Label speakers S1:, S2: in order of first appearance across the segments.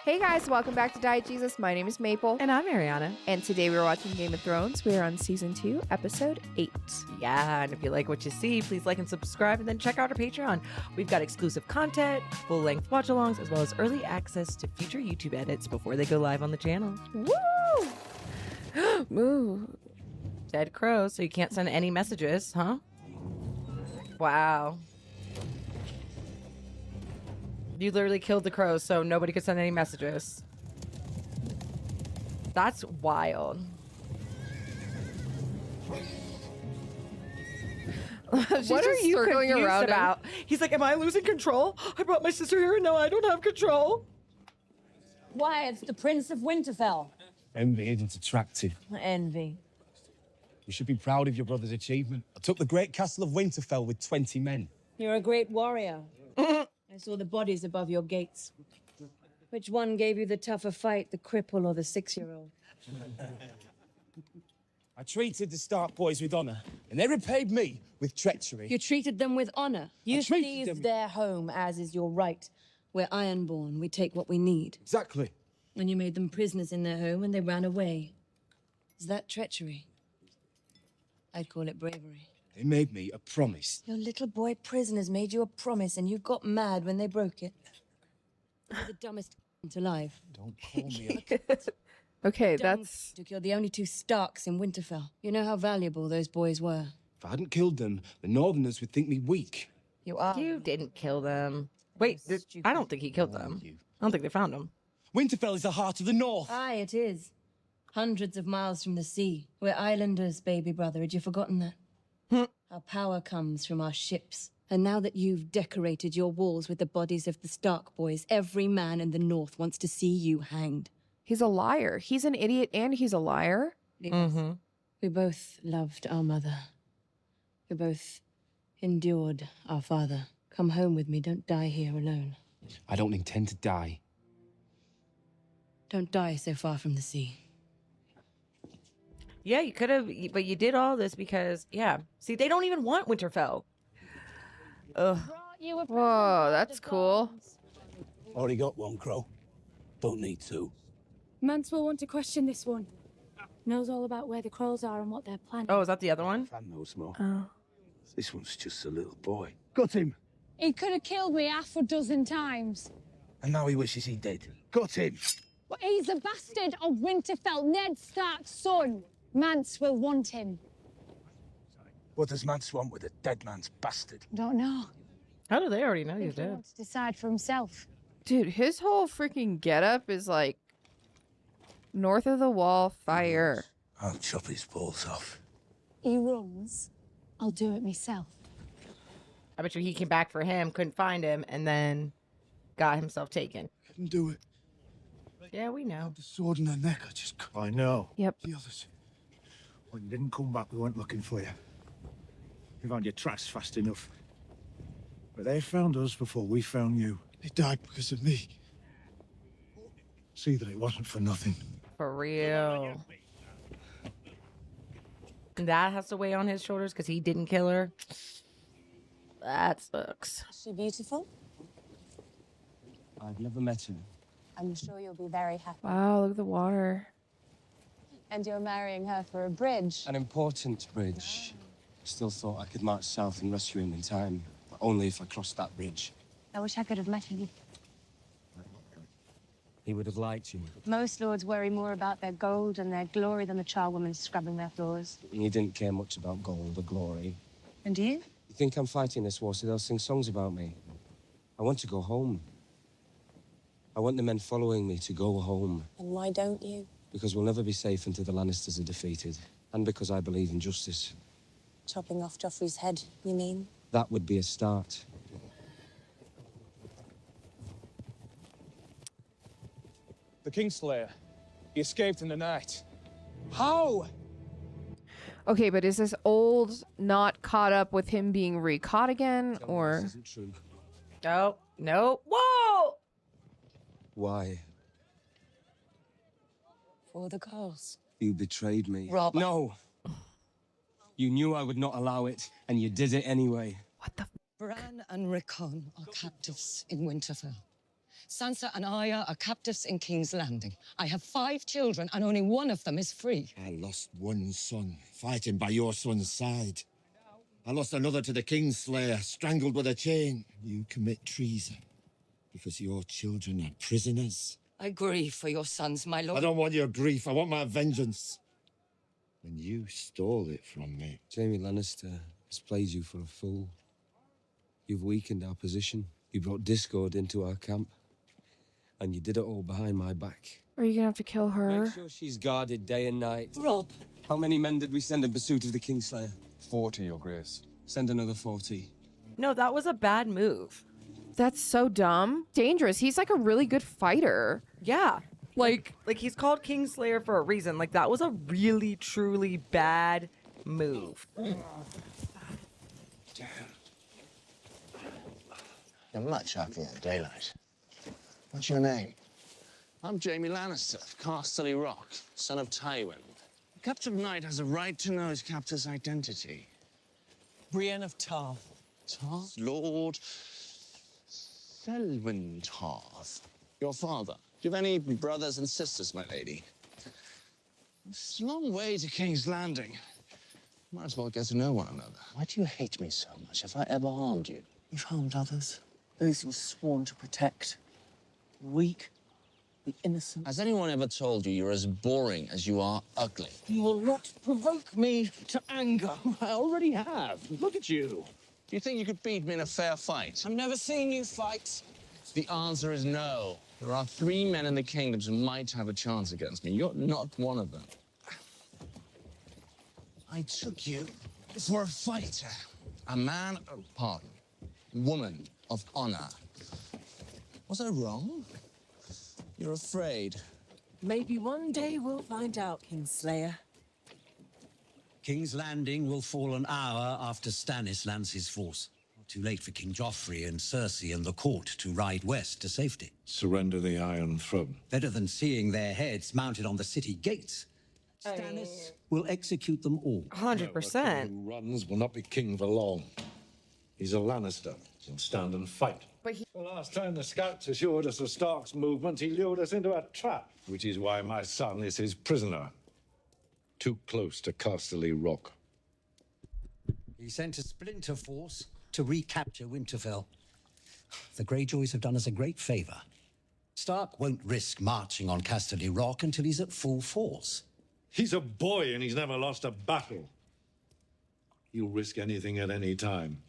S1: Hey guys, welcome back to Diet Jesus. My name is Maple.
S2: And I'm Arianna.
S1: And today we're watching Game of Thrones. We are on season 2, episode 8.
S2: Yeah, and if you like what you see, please like and subscribe and then check out our Patreon. We've got exclusive content, full-length watch-alongs, as well as early access to future YouTube edits before they go live on the channel.
S1: Woo! Moo.
S2: Dead crows, so you can't send any messages, huh? Wow. You literally killed the crows, so nobody could send any messages. That's wild.
S1: What are you circling around
S2: about? He's like, am I losing control? I brought my sister here and now I don't have control.
S3: Why, it's the Prince of Winterfell.
S4: Envy isn't attractive.
S3: Envy.
S4: You should be proud of your brother's achievement. I took the great castle of Winterfell with 20 men.
S3: You're a great warrior. I saw the bodies above your gates. Which one gave you the tougher fight, the cripple or the 6-year-old?
S4: I treated the Stark boys with honor, and they repaid me with treachery.
S3: You treated them with honor. You
S4: treated
S3: seized
S4: them-
S3: their home, as is your right. We're ironborn. We take what we need.
S4: Exactly.
S3: And you made them prisoners in their home and they ran away. Is that treachery? I'd call it bravery.
S4: They made me a promise.
S3: Your little boy prisoners made you a promise and you got mad when they broke it. You're the dumbest alive.
S4: Don't call me
S1: Okay,
S3: Dumb
S1: that's...
S3: to kill the only 2 Starks in Winterfell. You know how valuable those boys were.
S4: If I hadn't killed them, the Northerners would think me weak.
S3: You are.
S2: You didn't kill them. Wait, I don't think he killed them. I don't think they found him.
S4: Winterfell is the heart of the North.
S3: Aye, it is. Hundreds of miles from the sea. We're islanders, baby brother. Had you forgotten that? Our power comes from our ships. And now that you've decorated your walls with the bodies of the Stark boys, every man in the North wants to see you hanged.
S1: He's a liar. He's an idiot and he's a liar.
S3: We both loved our mother. We both endured our father. Come home with me. Don't die here alone.
S4: I don't intend to die.
S3: Don't die so far from the sea.
S2: Yeah, you could have, but you did all this because, yeah. See, they don't even want Winterfell. Ugh.
S1: Whoa, that's cool.
S5: Already got one, Crow. Don't need to.
S6: Mance will want to question this one. Knows all about where the Krolls are and what they're planning.
S2: Oh, is that the other one?
S5: Fan knows more.
S1: Oh.
S5: This one's just a little boy. Got him.
S6: He could have killed me 6 times.
S5: And now he wishes he did. Got him.
S6: But he's a bastard of Winterfell, Ned Stark's son. Mance will want him.
S5: What does Mance want with a dead man's bastard?
S6: Don't know.
S2: How do they already know he's
S6: He
S2: dead?
S6: wants to decide for himself.
S1: Dude, his whole freaking getup is like north of the wall fire.
S5: I'll chop his balls off.
S6: He runs. I'll do it myself.
S2: I bet you he came back for him, couldn't find him, and then got himself taken.
S5: Couldn't do it.
S2: Yeah, we know.
S5: The sword in her neck, I just can't.
S7: I know.
S1: Yep.
S5: The others.
S7: When you didn't come back, we weren't looking for you. We found your tracks fast enough. But they found us before we found you.
S5: They died because of me.
S7: See that it wasn't for nothing.
S2: For real. And that has to weigh on his shoulders because he didn't kill her. That sucks.
S8: Is she beautiful?
S4: I've never met him.
S8: I'm sure you'll be very happy.
S1: Wow, look at the water.
S8: And you're marrying her for a bridge.
S4: An important bridge. Still thought I could march south and rescue him in time, but only if I crossed that bridge.
S8: I wish I could have met him.
S4: He would have liked you.
S8: Most lords worry more about their gold and their glory than the charwoman scrubbing their floors.
S4: He didn't care much about gold or glory.
S8: And you?
S4: You think I'm fighting this war so they'll sing songs about me? I want to go home. I want the men following me to go home.
S8: And why don't you?
S4: Because we'll never be safe until the Lannisters are defeated. And because I believe in justice.
S8: Chopping off Joffrey's head, you mean?
S4: That would be a start.
S9: The Kingslayer. He escaped in the night.
S4: How?
S1: Okay, but is this old not caught up with him being re-caught again,
S4: Tell me
S1: or...
S4: this isn't true.
S2: No, no. Whoa!
S4: Why?
S8: For the girls.
S4: You betrayed me.
S8: Rob.
S4: No! You knew I would not allow it, and you did it anyway.
S1: What the...
S10: Bran and Rickon are captives in Winterfell. Sansa and Arya are captives in King's Landing. I have 5 children, and only one of them is free.
S11: I lost one son, fighting by your son's side. I lost another to the Kingslayer, strangled with a chain. You commit treason because your children are prisoners.
S10: I grieve for your sons, my lord.
S11: I don't want your grief, I want my vengeance. And you stole it from me.
S4: Jaime Lannister has played you for a fool. You've weakened our position. You brought discord into our camp. And you did it all behind my back.
S1: Are you gonna have to kill her?
S4: Make sure she's guarded day and night.
S10: Rob.
S4: How many men did we send in pursuit of the Kingslayer?
S9: 40, Your Grace.
S4: Send another 40.
S2: No, that was a bad move.
S1: That's so dumb. Dangerous. He's like a really good fighter.
S2: Yeah. Like he's called Kingslayer for a reason. Like, that was a really, truly bad move.
S12: You're much happier in daylight. What's your name? I'm Jaime Lannister of Casterly Rock, son of Tywin. A captive knight has a right to know his captor's identity.
S10: Brienne of Tarth.
S12: Tarth? Lord Selwyn Tarth. Your father. Do you have any brothers and sisters, my lady? It's a long way to King's Landing. Might as well get to know one another. Why do you hate me so much? Have I ever harmed you?
S13: You've harmed others. Those you were sworn to protect. The weak, the innocent.
S12: Has anyone ever told you you're as boring as you are ugly?
S13: You will not provoke me to anger.
S12: I already have. Look at you. Do you think you could beat me in a fair fight?
S13: I've never seen you fight.
S12: The answer is no. There are 3 men in the kingdoms who might have a chance against me. You're not one of them. I took you for a fighter. A man of pardon. Woman of honor. Was I wrong? You're afraid.
S13: Maybe one day we'll find out, Kingslayer.
S14: King's Landing will fall an hour after Stannis lands his force. Too late for King Joffrey and Cersei and the court to ride west to safety.
S7: Surrender the Iron Throne.
S14: Better than seeing their heads mounted on the city gates. Stannis will execute them all.
S2: 100%.
S7: Who runs will not be king for long. He's a Lannister. He'll stand and fight.
S1: But
S7: The last time the scouts assured us of Stark's movement, he lured us into a trap, which is why my son is his prisoner. Too close to Casterly Rock.
S14: He sent a splinter force to recapture Winterfell. The Greyjoys have done us a great favor. Stark won't risk marching on Casterly Rock until he's at full force.
S7: He's a boy and he's never lost a battle. He'll risk anything at any time.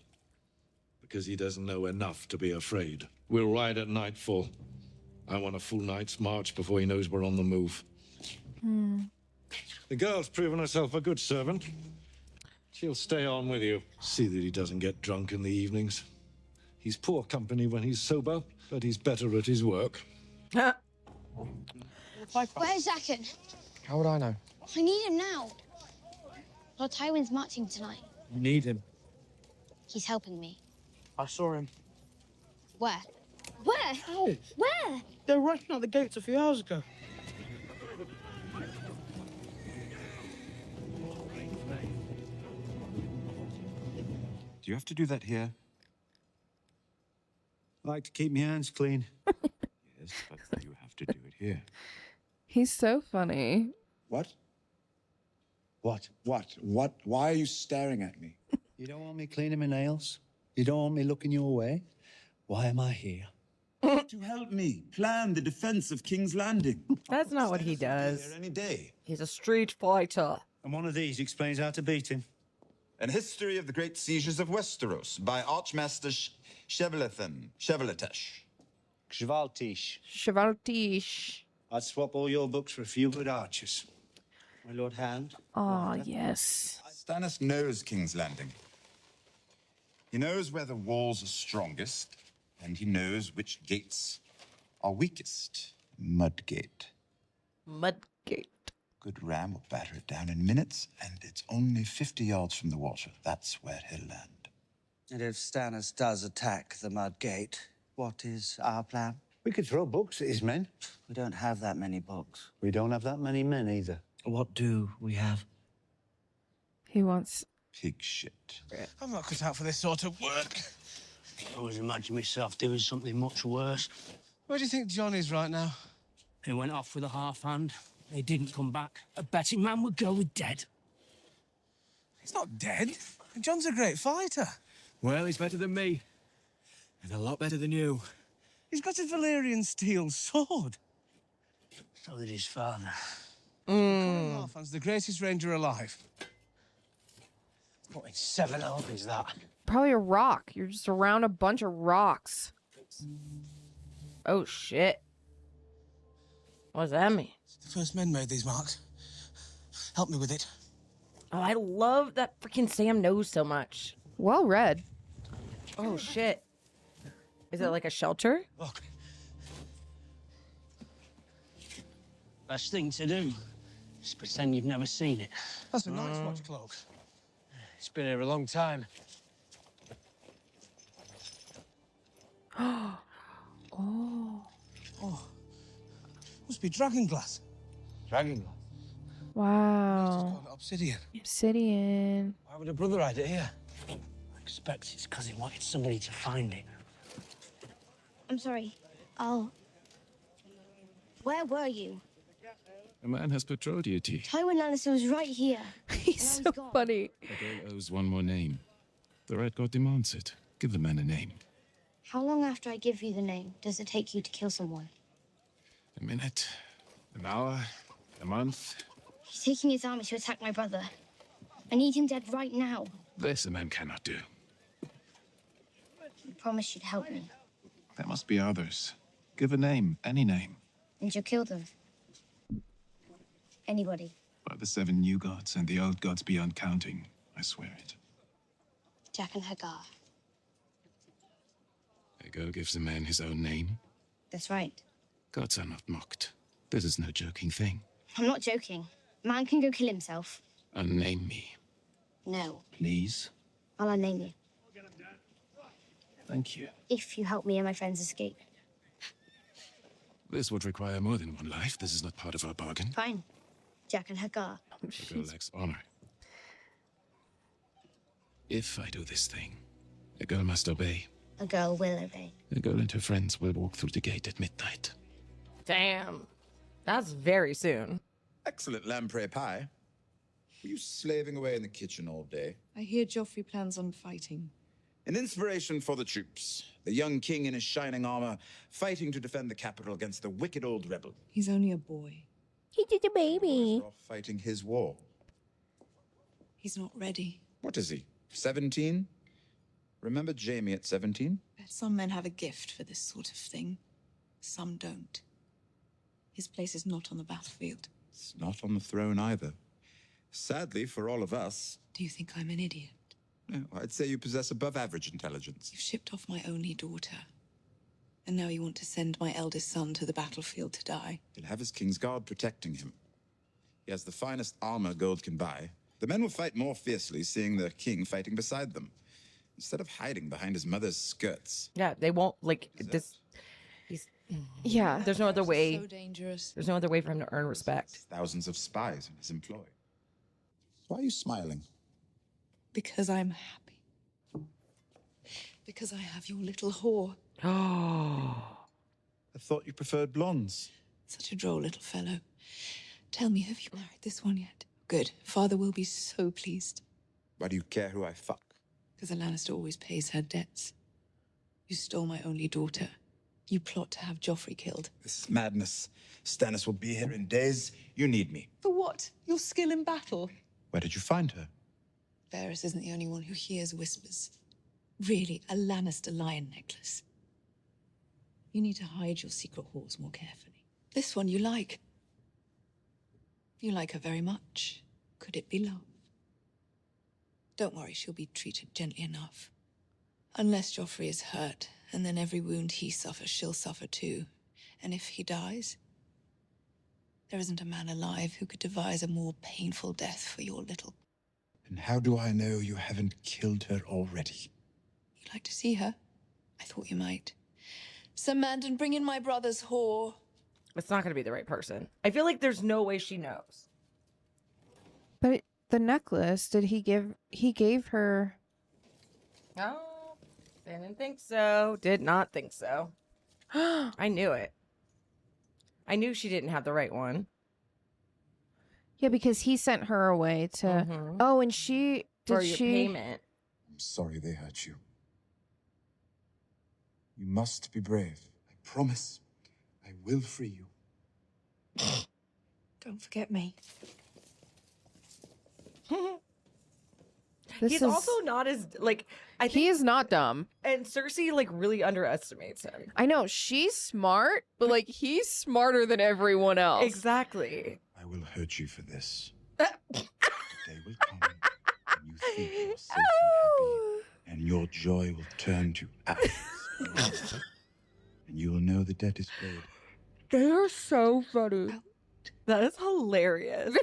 S7: Because he doesn't know enough to be afraid. We'll ride at nightfall. I want a full night's march before he knows we're on the move. The girl's proven herself a good servant. She'll stay on with you. See that he doesn't get drunk in the evenings. He's poor company when he's sober, but he's better at his work.
S6: Where's Zakin?
S9: How would I know?
S6: I need him now. Lord Tywin's marching tonight.
S9: You need him.
S6: He's helping me.
S13: I saw him.
S6: Where? Where?
S13: How?
S6: Where?
S13: They were rushing out the gates a few hours ago.
S15: Do you have to do that here?
S5: I like to keep my hands clean.
S15: Yes, but you have to do it here.
S1: He's so funny.
S5: What? What? Why are you staring at me? You don't want me cleaning my nails? You don't want me looking your way? Why am I here?
S15: To help me plan the defense of King's Landing.
S2: That's not what he
S15: Stannis will be
S2: does.
S15: here any day.
S2: He's a street fighter.
S5: And one of these explains how to beat him.
S15: An History of the Great Sieges of Westeros by Archmaster Chevalatish.
S5: Gvaltish.
S1: Chevaltish.
S5: I'd swap all your books for a few good archers. My Lord Hand.
S1: Oh, yes.
S15: Stannis knows King's Landing. He knows where the walls are strongest, and he knows which gates are weakest. Mudgate.
S2: Mudgate.
S15: Good ram will batter it down in minutes, and it's only 50 yards from the water. That's where he'll land.
S13: And if Stannis does attack the Mudgate, what is our plan?
S5: We could throw books at his men.
S13: We don't have that many books.
S5: We don't have that many men either.
S13: What do we have?
S1: He wants...
S15: Pig shit.
S16: I'm not cut out for this sort of work. I always imagine myself doing something much worse. Where do you think John is right now?
S17: He went off with a half hand. He didn't come back. A betting man would go with dead.
S16: He's not dead. John's a great fighter.
S9: Well, he's better than me. And a lot better than you.
S16: He's got a Valyrian steel sword.
S17: So did his father.
S16: Corin Halfhand's the greatest ranger alive.
S17: What in 7 armies that?
S1: Probably a rock. You're just around a bunch of rocks. Oh, shit. What does that mean?
S16: The first men made these marks. Help me with it.
S2: Oh, I love that freaking Sam knows so much.
S1: Well read.
S2: Oh, shit. Is it like a shelter?
S16: Look.
S17: Best thing to do is pretend you've never seen it.
S16: That's a Night's Watch cloak.
S9: It's been here a long time.
S1: Oh.
S16: Oh. Must be dragon glass.
S9: Dragon glass.
S1: Wow.
S16: Obsidian.
S1: Obsidian.
S9: Why would a brother hide it here?
S17: I expect it's because he wanted somebody to find it.
S18: I'm sorry. Where were you?
S19: A man has patrol duty.
S18: Tywin Lannister was right here.
S1: He's so funny.
S19: The girl owes one more name. The Red Court demands it. Give the man a name.
S18: How long after I give you the name does it take you to kill someone?
S19: A minute, an hour, a month.
S18: He's taking his army to attack my brother. I need him dead right now.
S19: This a man cannot do.
S18: You promised you'd help me.
S19: There must be others. Give a name, any name.
S18: And you'll kill them. Anybody.
S19: By the 7 new gods and the old gods beyond counting, I swear it.
S18: Jack and Hagar.
S19: Hagar gives a man his own name.
S18: That's right.
S19: Gods are not mocked. This is no joking thing.
S18: I'm not joking. Man can go kill himself.
S19: Unname me.
S18: No.
S19: Please.
S18: I'll unname you.
S19: Thank you.
S18: If you help me and my friends escape.
S19: This would require more than one life. This is not part of our bargain.
S18: Fine. Jack and Hagar.
S19: The girl lacks honor. If I do this thing, a girl must obey.
S18: A girl will obey.
S19: A girl and her friends will walk through the gate at midnight.
S2: Damn. That's very soon.
S15: Excellent lamprey pie. Were you slaving away in the kitchen all day?
S20: I hear Joffrey plans on fighting.
S15: An inspiration for the troops. The young king in his shining armor, fighting to defend the capital against the wicked old rebel.
S20: He's only a boy.
S1: He did a baby.
S15: Off fighting his war.
S20: He's not ready.
S15: What is he? 17? Remember Jaime at 17?
S20: Some men have a gift for this sort of thing. Some don't. His place is not on the battlefield.
S15: It's not on the throne either. Sadly for all of us.
S20: Do you think I'm an idiot?
S15: No, I'd say you possess above average intelligence.
S20: You've shipped off my only daughter. And now you want to send my eldest son to the battlefield to die.
S15: He'll have his king's guard protecting him. He has the finest armor gold can buy. The men will fight more fiercely seeing the king fighting beside them, instead of hiding behind his mother's skirts.
S2: Yeah, they won't, like, this...
S1: Yeah.
S2: There's no other way.
S20: So dangerous.
S2: There's no other way for him to earn respect.
S15: Thousands of spies in his employ. Why are you smiling?
S20: Because I'm happy. Because I have your little whore.
S15: I thought you preferred blondes.
S20: Such a droll little fellow. Tell me, have you married this one yet? Good. Father will be so pleased.
S15: Why do you care who I fuck?
S20: Because a Lannister always pays her debts. You stole my only daughter. You plot to have Joffrey killed.
S15: This is madness. Stannis will be here in days. You need me.
S20: For what? Your skill in battle?
S15: Where did you find her?
S20: Varys isn't the only one who hears whispers. Really, a Lannister lion necklace. You need to hide your secret whores more carefully. This one you like. You like her very much. Could it be love? Don't worry, she'll be treated gently enough. Unless Joffrey is hurt, and then every wound he suffers, she'll suffer too. And if he dies, there isn't a man alive who could devise a more painful death for your little...
S15: And how do I know you haven't killed her already?
S20: You'd like to see her? I thought you might. Sir Mandan, bring in my brother's whore.
S2: It's not going to be the right person. I feel like there's no way she knows.
S1: But the necklace, he gave her...
S2: Oh, didn't think so. Did not think so. I knew it. I knew she didn't have the right one.
S1: Yeah, because he sent her away to. Oh, and she
S2: For
S1: did
S2: your
S1: she
S2: payment.
S15: I'm sorry they hurt you. You must be brave. I promise. I will free you.
S20: Don't forget me.
S2: He's also not as like I think
S1: he is not dumb.
S2: And Cersei like really underestimates him.
S1: I know she's smart, but like he's smarter than everyone else.
S2: Exactly.
S15: I will hurt you for this. The day will come when you think you're safe and happy, and your joy will turn to ashes. And you will know the debt is paid.
S1: They are so funny.
S2: That is hilarious.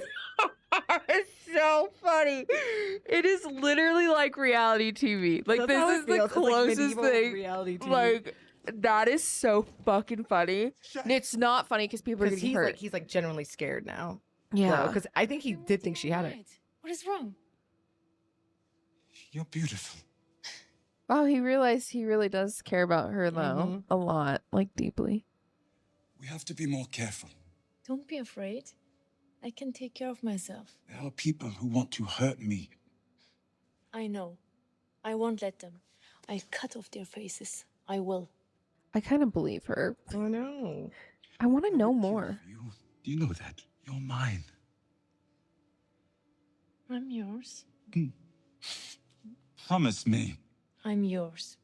S1: It's so funny. It is literally like reality TV. Like,
S2: That's how
S1: this
S2: it
S1: is the
S2: feels. It's like
S1: closest
S2: medieval
S1: thing.
S2: reality TV.
S1: Like, that is so fucking funny. And it's not funny because people are
S2: Because
S1: getting hurt.
S2: he's like genuinely scared now.
S1: Yeah.
S2: Because I think he did think she had it.
S20: What is wrong?
S15: You're beautiful.
S1: Wow, he realized he really does care about her, though. A lot. Like, deeply.
S15: We have to be more careful.
S20: Don't be afraid. I can take care of myself.
S15: There are people who want to hurt me.
S20: I know. I won't let them. I'll cut off their faces. I will.
S1: I kind of believe her.
S2: I know.
S1: I want to know more.
S15: Do you know that? You're mine.
S20: I'm yours.
S15: Promise me.
S20: I'm yours.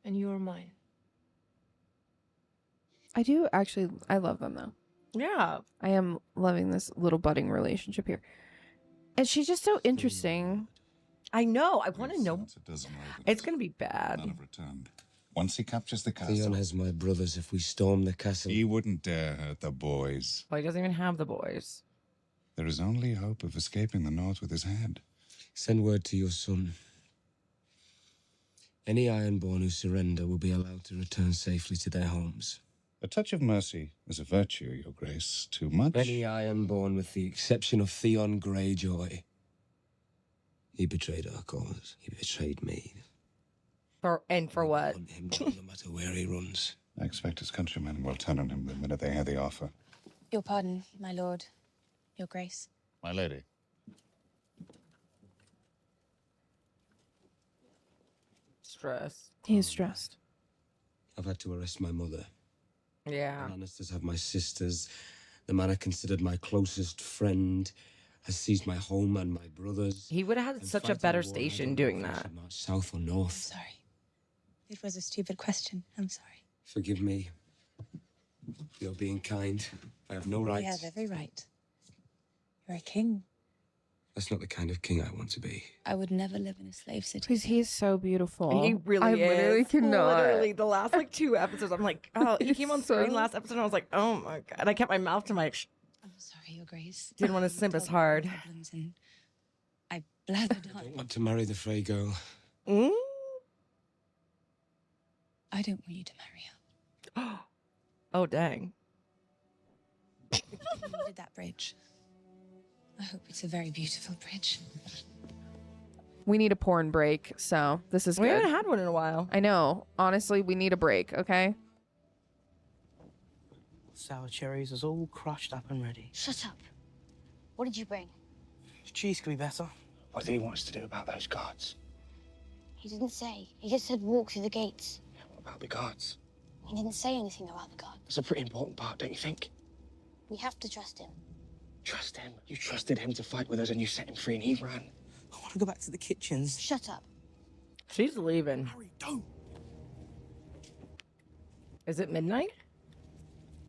S20: And you're mine.
S1: I do actually, I love them, though.
S2: Yeah.
S1: I am loving this little budding relationship here. And she's just so interesting.
S2: I know. I want to know.
S15: It doesn't matter.
S2: It's going to be bad.
S15: None have returned. Once he captures the castle...
S4: Theon has my brothers. If we storm the castle...
S15: He wouldn't dare hurt the boys.
S2: Well, he doesn't even have the boys.
S15: There is only hope of escaping the north with his head.
S4: Send word to your son. Any Ironborn who surrender will be allowed to return safely to their homes.
S15: A touch of mercy is a virtue, Your Grace. Too much?
S4: Any Ironborn, with the exception of Theon Greyjoy. He betrayed our cause. He betrayed me.
S2: For what?
S4: Him no matter where he runs.
S15: I expect his countrymen will turn on him the minute they hear the offer.
S8: Your pardon, my lord. Your grace.
S15: My lady.
S2: Stress.
S1: He is stressed.
S4: I've had to arrest my mother.
S2: Yeah.
S4: The Lannisters have my sisters. The man I considered my closest friend has seized my home and my brothers.
S2: He would have had such a better station doing that.
S4: South or north.
S8: Sorry. It was a stupid question. I'm sorry.
S4: Forgive me. You're being kind. I have no right.
S8: You have every right. You're a king.
S4: That's not the kind of king I want to be.
S8: I would never live in a slave city.
S1: Because he is so beautiful.
S2: He really
S1: I
S2: is.
S1: literally cannot.
S2: Literally, the last like 2 episodes, I'm like, oh, he came on screen last episode, and I was like, oh my god. And I kept my mouth to my.
S8: I'm sorry, Your Grace.
S2: Didn't want to simp as hard.
S8: And I blathered on.
S4: I don't want to marry the Frey girl.
S2: Mm?
S8: I don't want you to marry her.
S2: Oh, dang.
S8: You needed that bridge. I hope it's a very beautiful bridge.
S1: We need a porn break, so this is
S2: We
S1: good.
S2: haven't had one in a while.
S1: I know. Honestly, we need a break, okay?
S17: Sour cherries is all crushed up and ready.
S18: Shut up. What did you bring?
S17: Cheese could be better.
S9: What do you want us to do about those guards?
S18: He didn't say. He just said walk through the gates.
S9: What about the guards?
S18: He didn't say anything about the guard.
S9: That's a pretty important part, don't you think?
S18: We have to trust him.
S9: Trust him. You trusted him to fight with us and you set him free and he ran.
S17: I want to go back to the kitchens.
S18: Shut up.
S2: She's leaving.
S9: Hurry, don't.
S2: Is it midnight?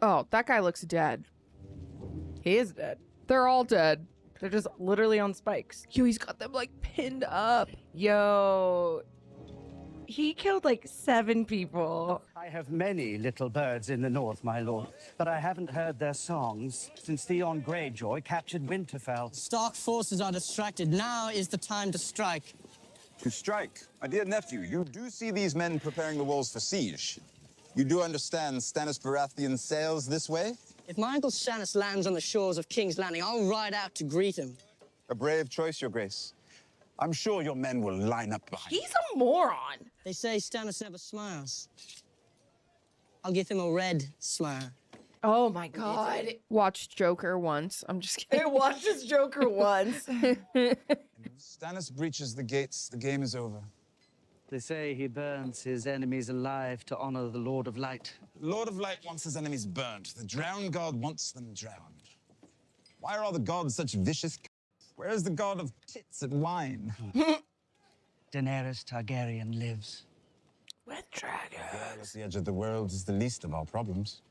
S1: Oh, that guy looks dead.
S2: He is dead.
S1: They're all dead.
S2: They're just literally on spikes.
S1: Yo, he's got them like pinned up.
S2: Yo. He killed like 7 people.
S21: I have many little birds in the north, my lord, but I haven't heard their songs since Theon Greyjoy captured Winterfell.
S17: Stark forces are distracted. Now is the time to strike.
S15: To strike? My dear nephew, you do see these men preparing the walls for siege. You do understand Stannis Baratheon sails this way?
S17: If my uncle Stannis lands on the shores of King's Landing, I'll ride out to greet him.
S15: A brave choice, Your Grace. I'm sure your men will line up behind.
S2: He's a moron.
S17: They say Stannis never smiles.
S10: I'll give him a red smile.
S2: Oh my God.
S1: Watched Joker once. I'm just kidding.
S2: I watched this Joker once.
S15: If Stannis breaches the gates, the game is over.
S21: They say he burns his enemies alive to honor the Lord of Light.
S15: The Lord of Light wants his enemies burnt. The Drowned God wants them drowned. Why are all the gods such vicious c***s? Where is the god of tits and wine?
S21: Daenerys Targaryen lives.
S2: With dragons.
S15: At the edge of the world is the least of our problems.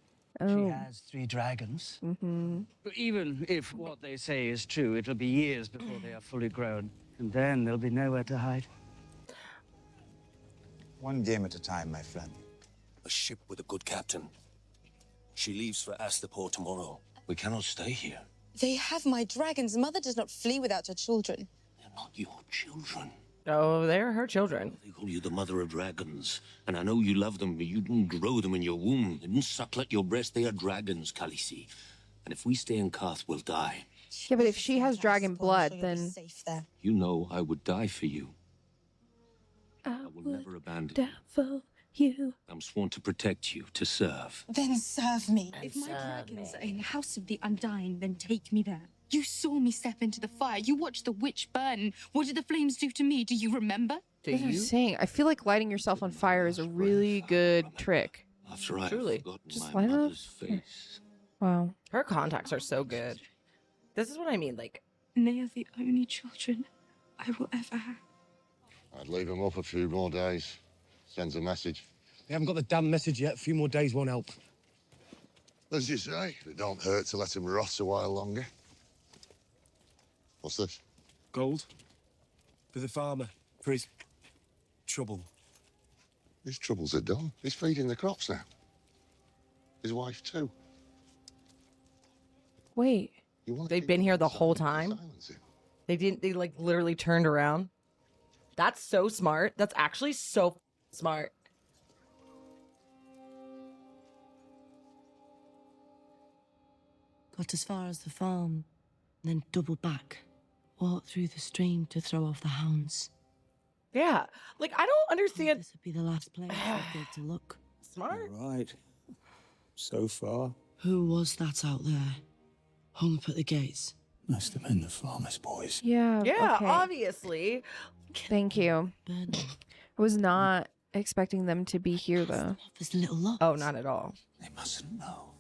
S21: She has 3 dragons. But even if what they say is true, it'll be years before they are fully grown. And then there'll be nowhere to hide.
S15: One game at a time, my friend.
S3: A ship with a good captain. She leaves for Astapor tomorrow. We cannot stay here.
S8: They have my dragons. Mother does not flee without her children.
S3: They're not your children.
S2: Oh, they're her children.
S3: They call you the mother of dragons. And I know you love them, but you didn't grow them in your womb. They didn't suckle at your breast. They are dragons, Khaleesi. And if we stay in Karth, we'll die.
S1: Yeah, but if she has dragon blood,
S8: You'll be
S1: then
S8: safe there.
S3: You know I would die for you. I will never abandon you.
S1: for you.
S3: I'm sworn to protect you, to serve.
S8: Then serve me.
S20: If my dragons are in the House of the Undying, then take me there. You saw me step into the fire. You watched the witch burn. What did the flames do to me? Do you remember?
S1: That's what I'm saying. I feel like lighting yourself on fire is a really good trick.
S3: After I've
S2: Truly.
S3: forgotten
S1: Just
S3: my
S1: light up.
S3: mother's face.
S1: Wow.
S2: Her contacts are so good. This is what I mean. Like,
S20: And they are the only children I will ever have.
S11: I'd leave them up a few more days. Sends a message.
S9: We haven't got the damn message yet. A few more days won't help.
S11: As you say, it don't hurt to let them rot a while longer. What's this?
S9: Gold. For the farmer. For his trouble.
S11: His troubles are done. He's feeding the crops now. His wife too.
S1: Wait.
S2: they've been here the whole time. They didn't. They like literally turned around. That's so smart. That's actually so smart.
S22: Got as far as the farm, then doubled back. Walked through the stream to throw off the hounds.
S2: Yeah, like I don't understand.
S22: This would be the last place I'd go to look.
S2: Smart.
S9: Right. So far.
S22: Who was that out there? Hung up at the gates.
S15: Must have been the farmer's boys.
S1: Yeah.
S2: Yeah,
S1: okay.
S2: obviously.
S1: Thank you. I was not expecting them to be here though.
S22: There's little lot.
S2: Oh, not at all.
S15: They mustn't know.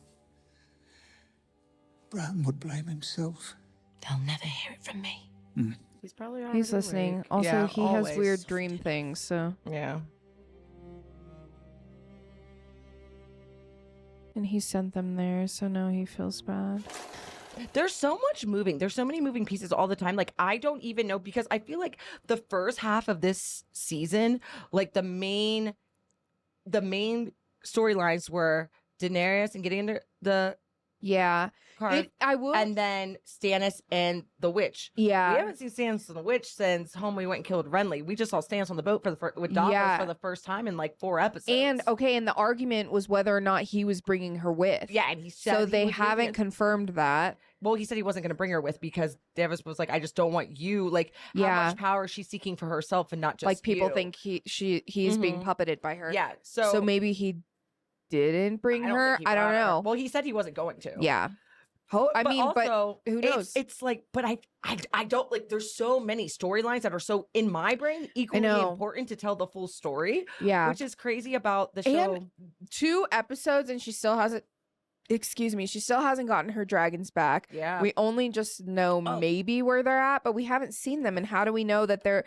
S15: Bran would blame himself.
S22: They'll never hear it from me.
S2: He's probably
S1: He's
S2: already
S1: listening.
S2: awake.
S1: Also,
S2: Yeah,
S1: he
S2: always.
S1: has weird dream things, so.
S2: Yeah.
S1: And he sent them there, so now he feels bad.
S2: There's so much moving. There's so many moving pieces all the time. Like, I don't even know, because I feel like the first half of this season, like the main storylines were Daenerys and getting into the car,
S1: I will.
S2: and then Stannis and the witch.
S1: Yeah.
S2: We haven't seen Stannis and the witch since Homie went and killed Renly. We just saw Stannis on the boat with Davos for the first time in like 4 episodes.
S1: And and the argument was whether or not he was bringing her with.
S2: Yeah, and he said
S1: so
S2: he
S1: they
S2: was
S1: haven't
S2: bringing it.
S1: confirmed that.
S2: Well, he said he wasn't going to bring her with because Davos was like, I just don't want you. Like, how much power is she seeking for herself and not just
S1: Like people
S2: you?
S1: think he's being puppeted by her.
S2: Yeah.
S1: So maybe he didn't bring her. I don't know.
S2: Well, he said he wasn't going to.
S1: Yeah.
S2: But also,
S1: who knows?
S2: It's like, but I don't like. There's so many storylines that are so in my brain equally important to tell the full story.
S1: Yeah,
S2: which is crazy about the show.
S1: And 2 episodes, and she still hasn't. Excuse me, she still hasn't gotten her dragons back.
S2: Yeah,
S1: we only just know maybe where they're at, but we haven't seen them. And how do we know that they're?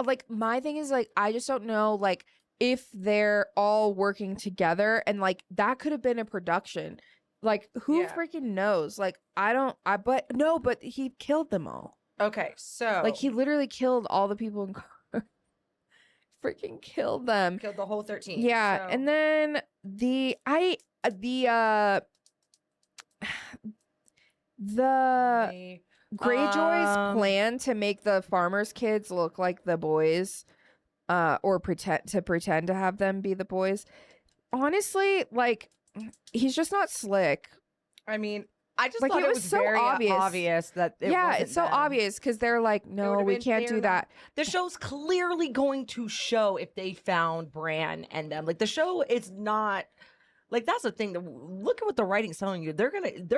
S1: Like my thing is like I just don't know like if they're all working together, and like that could have been a production. Like, who freaking knows? Like, but he killed them all.
S2: Okay, so.
S1: Like, he literally killed all the people in car. Freaking killed them.
S2: Killed the whole 13.
S1: Yeah,
S2: so.
S1: and then the Greyjoy's plan to make the farmers' kids look like the boys, or pretend to have them be the boys. Honestly, like, he's just not slick.
S2: I mean, I just
S1: like
S2: thought
S1: it
S2: it
S1: was so
S2: very
S1: obvious
S2: that it
S1: yeah,
S2: wasn't
S1: it's so
S2: them.
S1: obvious because they're like, no, we can't do that.
S2: The show's clearly going to show if they found Bran and them. Like the show is not Like that's the thing. Look at what the writing's telling you. They're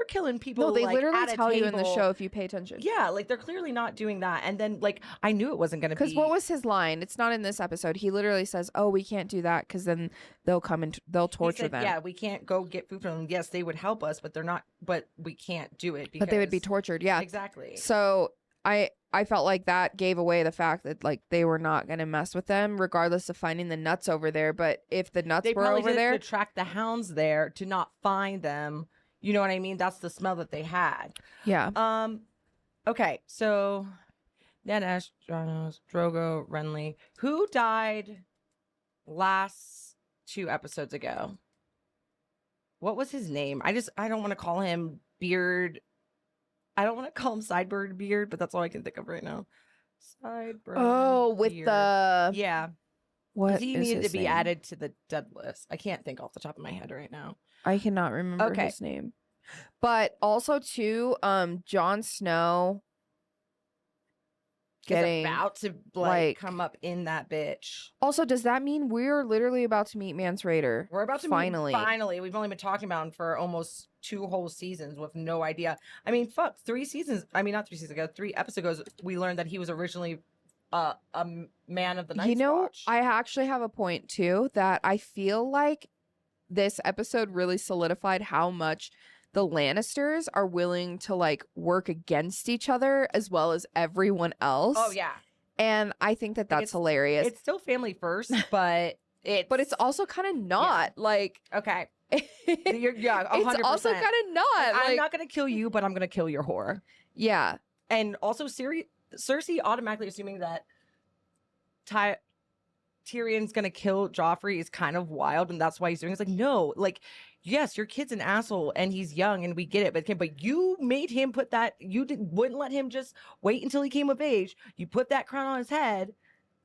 S2: killing people.
S1: No, they
S2: like,
S1: literally
S2: at a
S1: tell you in the
S2: table.
S1: show if you pay attention.
S2: Yeah, like they're clearly not doing that. And then like I knew it wasn't gonna be.
S1: Because what was his line? It's not in this episode. He literally says, "Oh, we can't do that because then they'll come and they'll torture
S2: He said,
S1: them."
S2: Yeah, we can't go get food from them. Yes, they would help us, but they're not. But we can't do it because
S1: But they would be tortured. Yeah,
S2: exactly.
S1: So I felt like that gave away the fact that like they were not gonna mess with them, regardless of finding the nuts over there. But if the nuts
S2: They
S1: were
S2: probably
S1: over
S2: did it
S1: there,
S2: to track the hounds there to not find them. You know what I mean? That's the smell that they had.
S1: yeah.
S2: Okay, so Ned Ash, Dranos, Drogo, Renly. Who died last 2 episodes ago? What was his name? I don't want to call him Beard. I don't want to call him Sideburn Beard, but that's all I can think of right now. Sideburn.
S1: Oh, with
S2: Beard.
S1: the
S2: Yeah.
S1: what
S2: Because he
S1: is
S2: needed to
S1: his
S2: be
S1: name?
S2: added to the dead list. I can't think off the top of my head right now.
S1: I cannot remember
S2: Okay.
S1: his name. But also too, Jon Snow
S2: Is
S1: getting
S2: about to
S1: like
S2: come up in that bitch.
S1: Also, does that mean we're literally about to meet Mance Rayder?
S2: We're about to
S1: finally.
S2: Finally, we've only been talking about him for almost 2 whole seasons with no idea. I mean, fuck, 3 seasons. I mean, not 3 seasons ago. 3 episodes ago, we learned that he was originally a man of the Night's
S1: You know,
S2: Watch.
S1: I actually have a point too that I feel like this episode really solidified how much the Lannisters are willing to like work against each other as well as everyone else.
S2: Oh yeah,
S1: and I think that that's hilarious.
S2: It's still family first, but
S1: it's also kind of not like
S2: okay. Yeah, 100%.
S1: It's also kind of not.
S2: I'm
S1: like,
S2: not gonna kill you, but I'm gonna kill your whore.
S1: Yeah,
S2: and also Cersei automatically assuming that Tyrion's gonna kill Joffrey is kind of wild, and that's why he's doing it. It's like, no, like, yes, your kid's an asshole and he's young and we get it, but you made him put that, wouldn't let him just wait until he came of age. You put that crown on his head.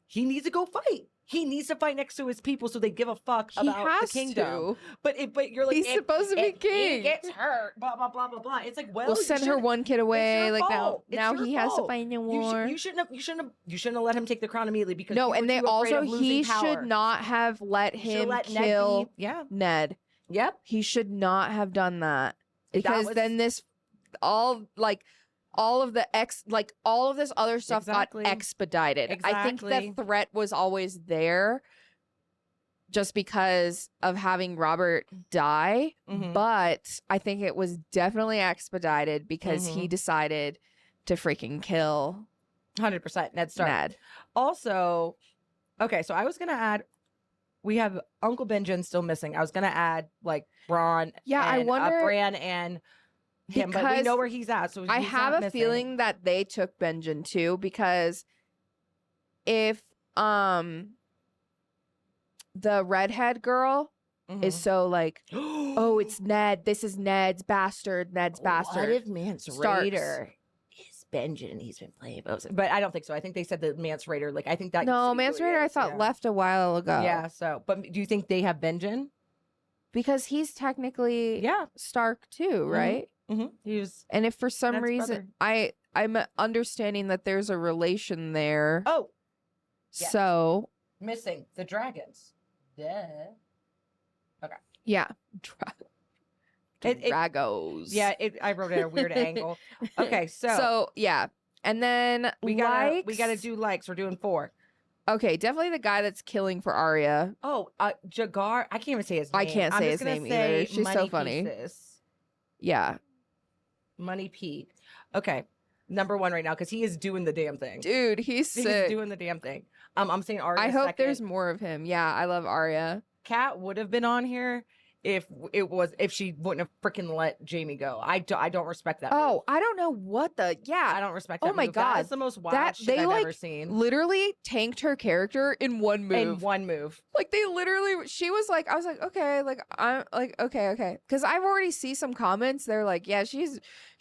S2: He needs to go fight. He needs to fight next to his people so they give a fuck about the kingdom.
S1: to.
S2: But you're like,
S1: He's supposed to be king.
S2: He gets hurt, blah blah blah blah blah. It's like, well,
S1: we'll send her one kid away. Like now he has to
S2: fight
S1: fight in war.
S2: You shouldn't have let him take the crown immediately because
S1: No,
S2: you
S1: and
S2: were
S1: they
S2: too afraid
S1: also
S2: of losing
S1: he
S2: power.
S1: should not have let him
S2: let Ned
S1: kill
S2: be- yeah.
S1: Ned.
S2: Yep.
S1: He should not have done that because
S2: was-
S1: then this all of this other stuff
S2: Exactly.
S1: got expedited. I think
S2: Exactly.
S1: the threat was always there just because of having Robert die,
S2: Mhm.
S1: but I think it was definitely expedited because he
S2: Mhm.
S1: decided to freaking kill
S2: 100% Ned Stark.
S1: Ned.
S2: Also, okay, so I was gonna add. We have Uncle Benjen still missing. I was gonna add like Bronn.
S1: Yeah, I
S2: and,
S1: wonder-
S2: Bran and him, but we
S1: Because
S2: know where he's at. So
S1: I
S2: he's
S1: have
S2: not
S1: a
S2: missing.
S1: feeling that they took Benjen too, because if the redhead girl is so like, oh, it's Ned. This is Ned's bastard. Ned's bastard.
S2: What if Mance
S1: Starks.
S2: Raider is Benjen? He's been playing both, but I don't think so. I think they said that Mance Raider. Like I think that.
S1: No,
S2: used to be
S1: Mance
S2: who he
S1: Rayder I
S2: is,
S1: thought
S2: yeah.
S1: left a while ago.
S2: Yeah. So, but do you think they have Benjen?
S1: Because he's technically Stark too,
S2: Mhm.
S1: right?
S2: Mm-hmm. He was.
S1: And if for some
S2: Ned's
S1: reason I'm understanding that there's a relation there.
S2: Oh. Yes.
S1: So
S2: Missing the dragons. Duh. Okay.
S1: yeah.
S2: It-
S1: Dragos.
S2: Yeah, I wrote it at a weird angle. Okay, so
S1: yeah. And then
S2: we gotta do likes. We're doing 4.
S1: Okay, definitely the guy that's killing for Arya.
S2: Oh, Jagar. I can't even say his name.
S1: I can't
S2: I'm
S1: say
S2: just
S1: his
S2: gonna
S1: name
S2: say
S1: either. She's so
S2: Money
S1: funny.
S2: Pieces.
S1: Yeah.
S2: Money Pete. Okay, number 1 right now because he is doing the damn thing.
S1: Dude, he's
S2: He's
S1: sick.
S2: doing the damn thing. I'm saying Arya.
S1: I hope
S2: second.
S1: there's more of him. Yeah, I love Arya.
S2: Kat would have been on here if she wouldn't have freaking let Jamie go. I don't respect that.
S1: Oh, I don't know what the
S2: I don't respect that.
S1: Oh my
S2: move.
S1: god.
S2: That is the most wild
S1: that
S2: shit
S1: they
S2: I've
S1: like
S2: ever seen.
S1: literally tanked her character in one move.
S2: In one move.
S1: Like they literally she was like, I was like, okay, like I'm like, okay. Cause I've already see some comments. They're like, yeah, she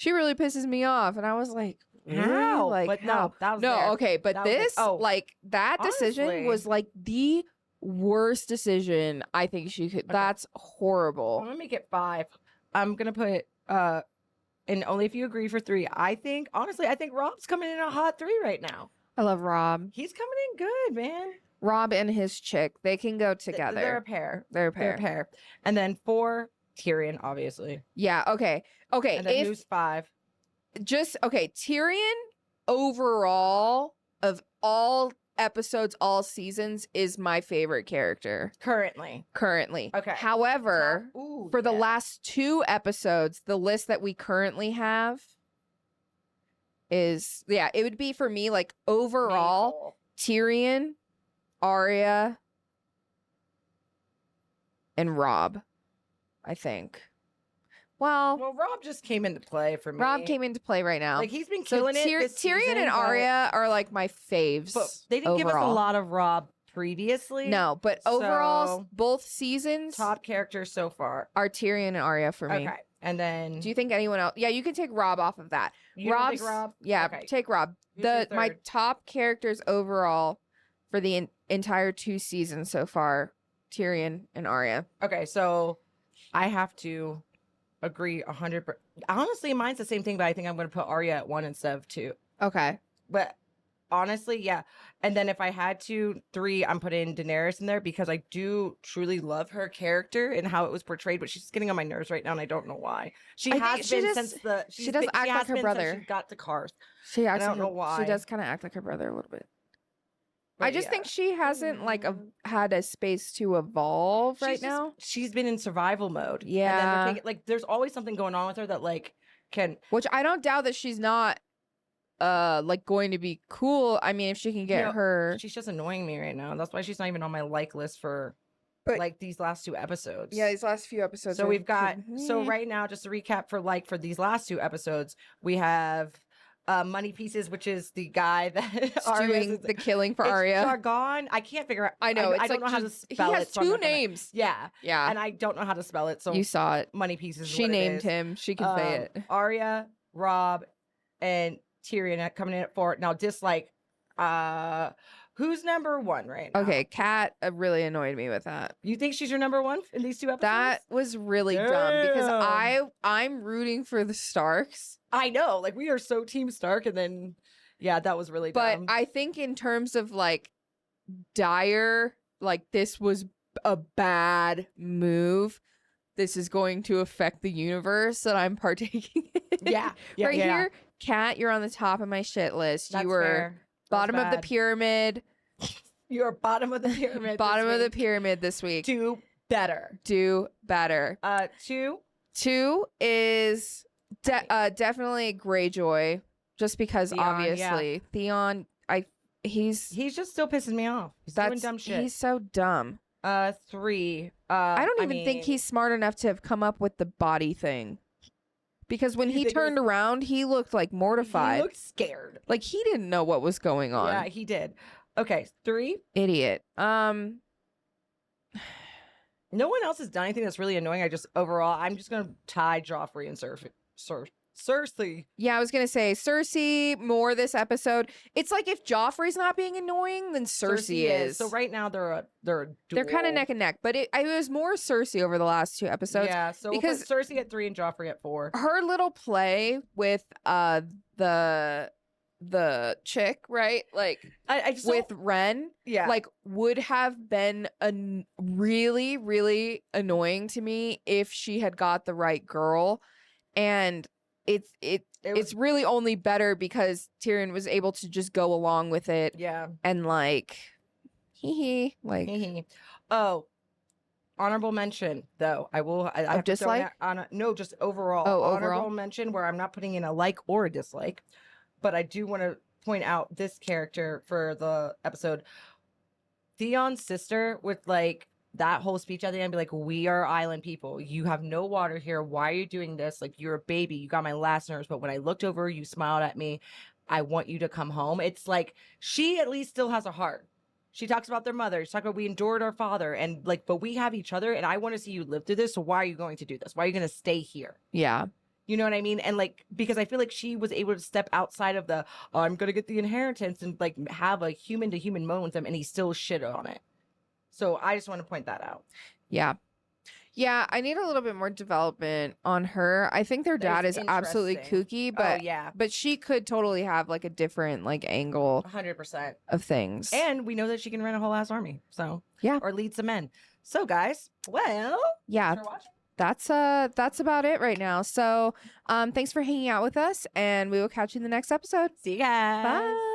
S1: really pisses me off. And I was like,
S2: How?
S1: Like
S2: But no,
S1: how?
S2: that was
S1: no,
S2: there.
S1: okay, but
S2: That was
S1: this
S2: there. Oh,
S1: like that decision
S2: honestly.
S1: was like the worst decision I think she could. That's
S2: I'm
S1: horrible.
S2: gonna make it 5. I'm gonna put and only if you agree for 3. I think honestly, I think Rob's coming in a hot 3 right now.
S1: I love Rob.
S2: He's coming in good, man.
S1: Rob and his chick, they can go together.
S2: They're a pair.
S1: They're a
S2: They're
S1: pair.
S2: a pair. And then 4, Tyrion, obviously.
S1: Yeah, okay. Okay,
S2: And then who's 5?
S1: Tyrion overall of all episodes, all seasons is my favorite character.
S2: Currently.
S1: Okay. However, for the last 2 episodes, the list that we currently have is, it would be for me like overall Tyrion, Arya, and Rob, I think. Well,
S2: Rob just came into play for me.
S1: Rob came into play right now.
S2: Like, he's been killing it this
S1: Tyrion
S2: season,
S1: and
S2: but-
S1: Arya are like my faves.
S2: But they didn't give us a
S1: overall.
S2: lot of Rob previously.
S1: No, but overall,
S2: so
S1: both seasons
S2: top characters so far
S1: are Tyrion and Arya for me.
S2: Okay, and then
S1: Do you think anyone else? Yeah, you can take Rob off of that.
S2: You don't think Rob?
S1: Yeah,
S2: Okay.
S1: take Rob.
S2: Who's your
S1: My
S2: third?
S1: top characters overall for the entire 2 seasons so far, Tyrion and Arya.
S2: Okay, so I have to agree 100%. Honestly, mine's the same thing, but I think I'm going to put Arya at 1 instead of 2.
S1: Okay.
S2: But honestly, yeah. And then if I had to, 3, I'm putting Daenerys in there because I do truly love her character and how it was portrayed, but she's just getting on my nerves right now, and I don't know why. She
S1: I think
S2: has
S1: she
S2: been
S1: just-
S2: since the
S1: she does act like her brother.
S2: She got to Karth.
S1: She acts
S2: I don't
S1: like
S2: know why.
S1: She does kind of act like her brother a little bit. I
S2: But
S1: just
S2: yeah.
S1: think she hasn't had a space to evolve right now.
S2: She's been in survival mode.
S1: Yeah.
S2: And then they're taking, there's always something going on with her that can.
S1: Which I don't doubt that she's not going to be cool. I mean, if she can get her.
S2: She's just annoying me right now. That's why she's not even on my like list for these last 2 episodes.
S1: Yeah, these last few episodes.
S2: So
S1: are
S2: we've got
S1: pretty-
S2: right now, just to recap for these last 2 episodes, we have Money Pieces, which is the guy that
S1: doing the killing for
S2: it's
S1: Arya.
S2: Jargon. I can't figure out.
S1: I know.
S2: I
S1: It's
S2: don't
S1: like
S2: know how to
S1: just-
S2: spell
S1: he
S2: it.
S1: has
S2: so I'm
S1: 2
S2: not gonna-
S1: names.
S2: Yeah.
S1: Yeah.
S2: And I don't know how to spell it. So
S1: You saw it.
S2: Money Pieces. Is
S1: She
S2: what it
S1: named
S2: is.
S1: him. She can say it.
S2: Arya, Rob, and Tyrion coming in at 4. Now, dislike. Who's number 1 right now?
S1: Okay, Kat really annoyed me with that.
S2: You think she's your number 1 in these 2 episodes?
S1: That was really dumb because
S2: Damn.
S1: I'm rooting for the Starks.
S2: I know, we are so Team Stark, and then that was really
S1: But
S2: dumb.
S1: I think in terms of dire, this was a bad move. This is going to affect the universe that I'm partaking in.
S2: Yeah.
S1: Right here, Kat, you're on the top of my shit list.
S2: That's
S1: you were
S2: fair. That's
S1: bottom of the
S2: bad.
S1: pyramid.
S2: You're bottom of the pyramid.
S1: Bottom
S2: this
S1: of the
S2: week.
S1: pyramid this week.
S2: Do better.
S1: Do better.
S2: 2.
S1: 2 is definitely Greyjoy, just because
S2: Theon,
S1: obviously Theon. He's
S2: just still pissing me off. He's doing dumb shit.
S1: He's so dumb.
S2: 3.
S1: I don't even think he's smart enough to have come up with the body thing. Because when he
S2: think it
S1: turned around, he looked mortified.
S2: He looked scared.
S1: He didn't know what was going on.
S2: Yeah, he did. Okay, 3.
S1: Idiot.
S2: No one else has done anything that's really annoying. I'm just gonna tie Joffrey and Cersei.
S1: Yeah, I was gonna say Cersei more this episode. It's like if Joffrey's not being annoying, then Cersei is.
S2: So right now they're
S1: They're kind of neck and neck, but it was more Cersei over the last 2 episodes.
S2: Yeah, so
S1: because
S2: we'll put Cersei at 3 and Joffrey at 4.
S1: her little play with the chick, right?
S2: I just
S1: with Ren,
S2: yeah,
S1: would have been really, really annoying to me if she had got the right girl, and it's really only better because Tyrion was able to just go along with it.
S2: Yeah,
S1: and
S2: Oh, honorable mention though. I have to throw
S1: dislike?
S2: No, just overall.
S1: Oh, overall?
S2: Honorable mention where I'm not putting in a like or a dislike, but I do want to point out this character for the episode. Theon's sister with that whole speech at the end, be like, "We are island people. You have no water here. Why are you doing this? You're a baby. You got my last nerves. But when I looked over, you smiled at me. I want you to come home." It's she at least still has a heart. She talks about their mother. She talks about we endured our father, and but we have each other, and I want to see you live through this. So why are you going to do this? Why are you going to stay here?
S1: Yeah.
S2: You know what I mean? And because I feel she was able to step outside of the, I'm going to get the inheritance and have a human to human moment with him, and he still shit on it. So I just want to point that out.
S1: Yeah. Yeah, I need a little bit more development on her. I think their dad is absolutely
S2: interesting.
S1: kooky, but
S2: yeah.
S1: but she could totally have like a different like angle
S2: 100%.
S1: of things.
S2: And we know that she can run a whole ass army. So
S1: yeah,
S2: or lead some men. So guys, well,
S1: yeah, that's about it right now. So thanks for hanging out with us, and we will catch you in the next episode.
S2: See you guys.
S1: Bye.